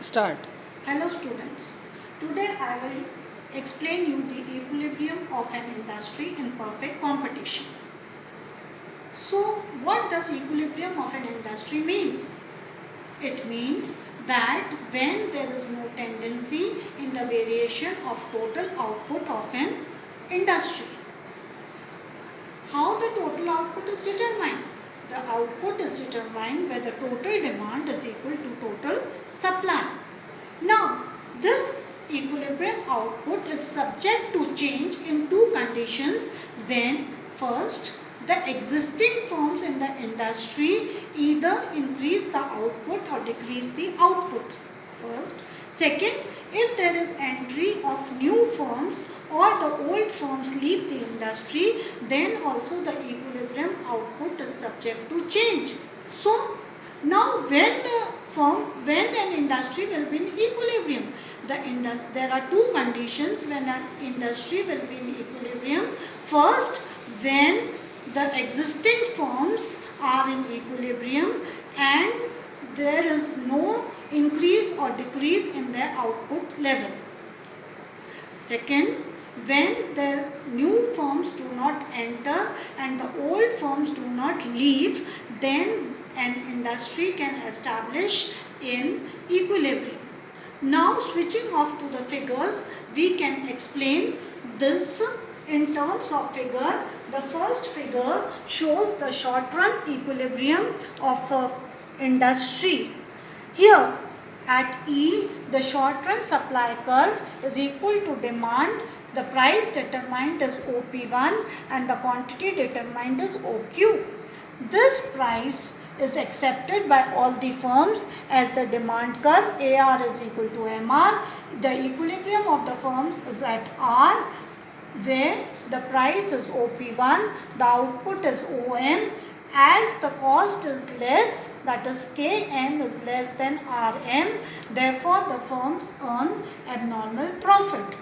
Start. Hello students, today I will explain you the equilibrium of an industry in perfect competition. So what does equilibrium of an industry means? It means that when there is no tendency in the variation of total output of an industry. How the total output is determined? The output is determined where the total demand is equal to total supply. Now, this equilibrium output is subject to change in two conditions when first, the existing firms in the industry either increase the output or decrease the output. First. Second, if there is entry of new firms or the old firms leave the industry, then also the equilibrium output is subject to change. So, now when an industry will be in equilibrium, there are two conditions when an industry will be in equilibrium. First, when the existing firms are in equilibrium and there is no increase or decrease in their output level. Second, when the new firms do not enter and the old firms do not leave, then an industry can establish in equilibrium. Now switching off to the figures, we can explain this in terms of figure. The first figure shows the short run equilibrium of a industry. Here at E, the short run supply curve is equal to demand. The price determined is OP1 and the quantity determined is OQ. This price is accepted by all the firms as the demand curve. AR is equal to MR. The equilibrium of the firms is at R, where the price is OP1, the output is OM. As the cost is less, that is Km is less than Rm, therefore the firms earn abnormal profit.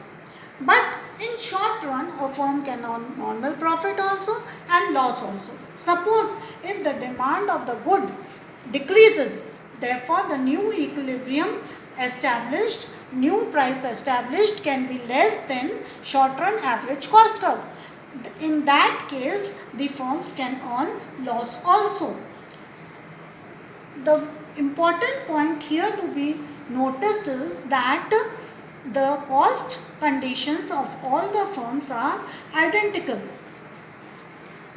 But in short run, a firm can earn normal profit also and loss also. Suppose if the demand of the good decreases, therefore the new equilibrium established, new price established can be less than short run average cost curve. In that case, the firms can earn loss also. The important point here to be noticed is that the cost conditions of all the firms are identical.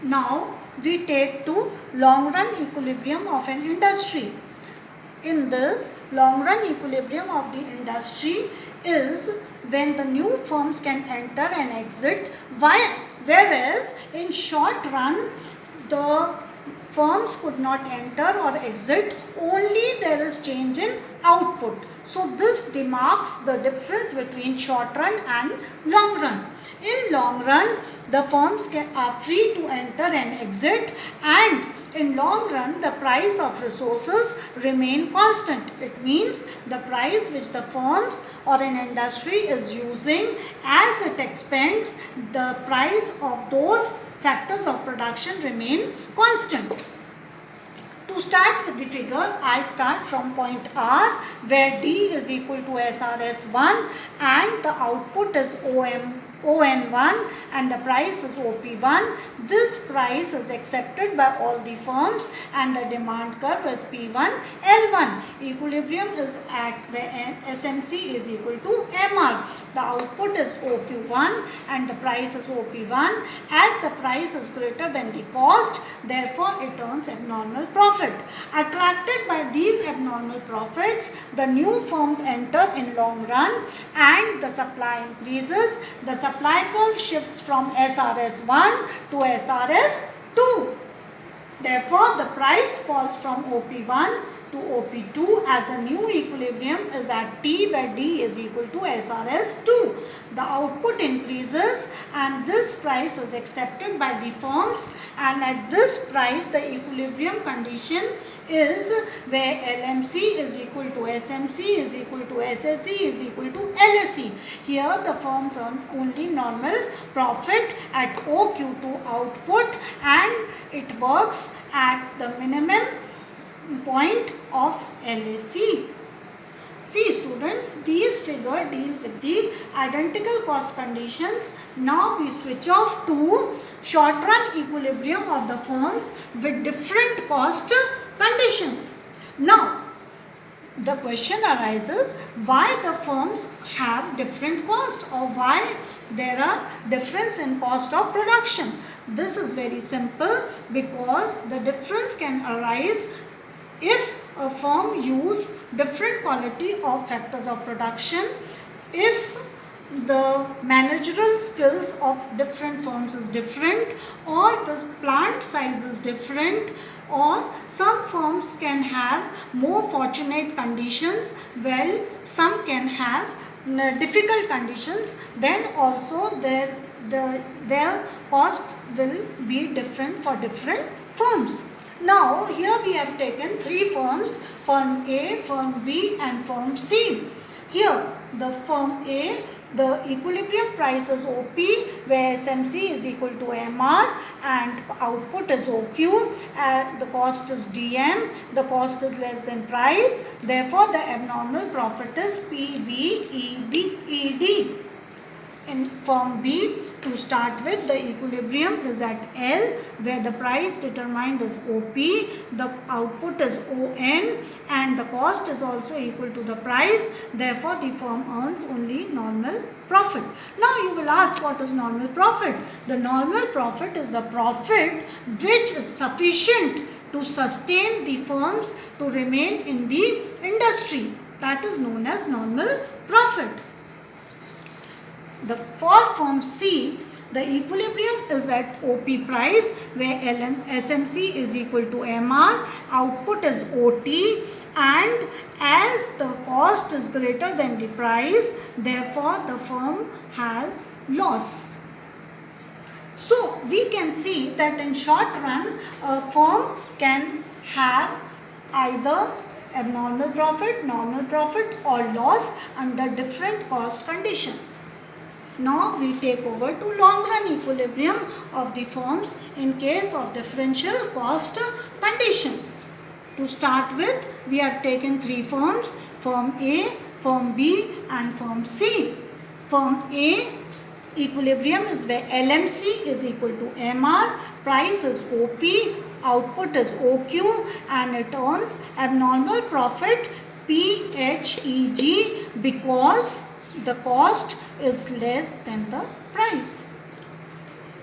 Now we take to long run equilibrium of an industry. In this, long run equilibrium of the industry is when the new firms can enter and exit, whereas in short run the firms could not enter or exit, only there is change in output. So this demarks the difference between short run and long run. In long run, the firms are free to enter and exit, and in long run, the price of resources remain constant. It means the price which the firms or an industry is using, as it expands, the price of those factors of production remain constant. To start with the figure, I start from point R, where D is equal to SRS1 and the output is ON1 and the price is OP1. This price is accepted by all the firms and the demand curve is P1, L1. Equilibrium is at where SMC is equal to MR. The output is OQ1 and the price is OP1. As the price is greater than the cost, therefore it earns abnormal profit. Attracted by these abnormal profits, the new firms enter in long run and the supply increases. The supply curve shifts from SRS1 to SRS2. Therefore, the price falls from OP1 to OP2 as the new equilibrium is at T, where D is equal to SRS2. The output increases and this price is accepted by the firms, and at this price the equilibrium condition is where LMC is equal to SMC is equal to SSC is equal to LSC. Here the firms earn only normal profit at OQ2 output, and it works at the minimum point of LAC. See students, these figures deal with the identical cost conditions. Now we switch off to short run equilibrium of the firms with different cost conditions. Now the question arises, why the firms have different cost, or why there are difference in cost of production. This is very simple, because the difference can arise if a firm use different quality of factors of production, if the managerial skills of different firms is different, or the plant size is different, or some firms can have more fortunate conditions while some can have difficult conditions. Then also their cost will be different for different firms. Now here we have taken three firms, firm A, firm B and firm C. Here the firm A, the equilibrium price is OP, where SMC is equal to MR and output is OQ, the cost is DM, the cost is less than price, therefore the abnormal profit is PBED. In firm B, to start with, the equilibrium is at L, where the price determined is OP, the output is ON and the cost is also equal to the price, therefore the firm earns only normal profit. Now you will ask, what is normal profit? The normal profit is the profit which is sufficient to sustain the firms to remain in the industry. That is known as normal profit. For firm C, the equilibrium is at OP price, where SMC is equal to MR, output is OT, and as the cost is greater than the price, therefore the firm has loss. So we can see that in short run, a firm can have either abnormal profit, normal profit or loss under different cost conditions. Now we take over to long run equilibrium of the firms in case of differential cost conditions. To start with, we have taken three firms, firm A, firm B and firm C. Firm A equilibrium is where LMC is equal to MR, price is OP, output is OQ and it earns abnormal profit PHEG because the cost is less than the price.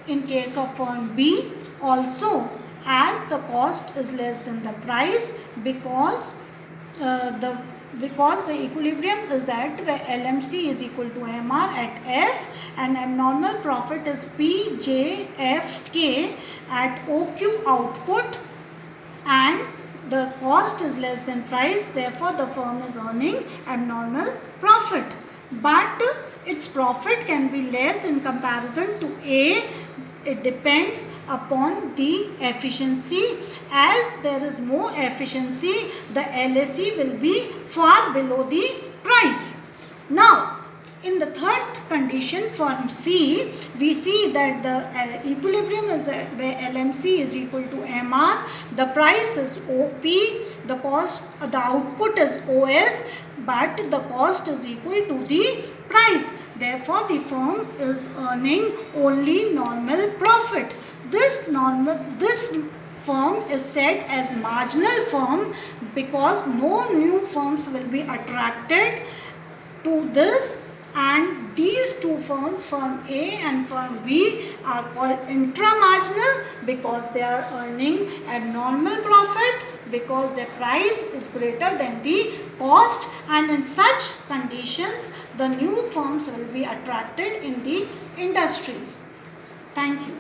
In case of firm B, also as the cost is less than the price, because the equilibrium is at where LMC is equal to MR at F and abnormal profit is PJFK at OQ output and the cost is less than price, therefore the firm is earning abnormal profit. But its profit can be less in comparison to A. It depends upon the efficiency. As there is more efficiency, the LAC will be far below the price. Now, in the third condition, firm C, we see that the equilibrium is where LMC is equal to MR, the price is OP, the output is OS, but the cost is equal to the price. Therefore, the firm is earning only normal profit. This firm is said as marginal firm because no new firms will be attracted to this, and these two firms, firm A and firm B, are called intramarginal because they are earning abnormal profit because their price is greater than the cost, and in such conditions the new firms will be attracted in the industry. Thank you.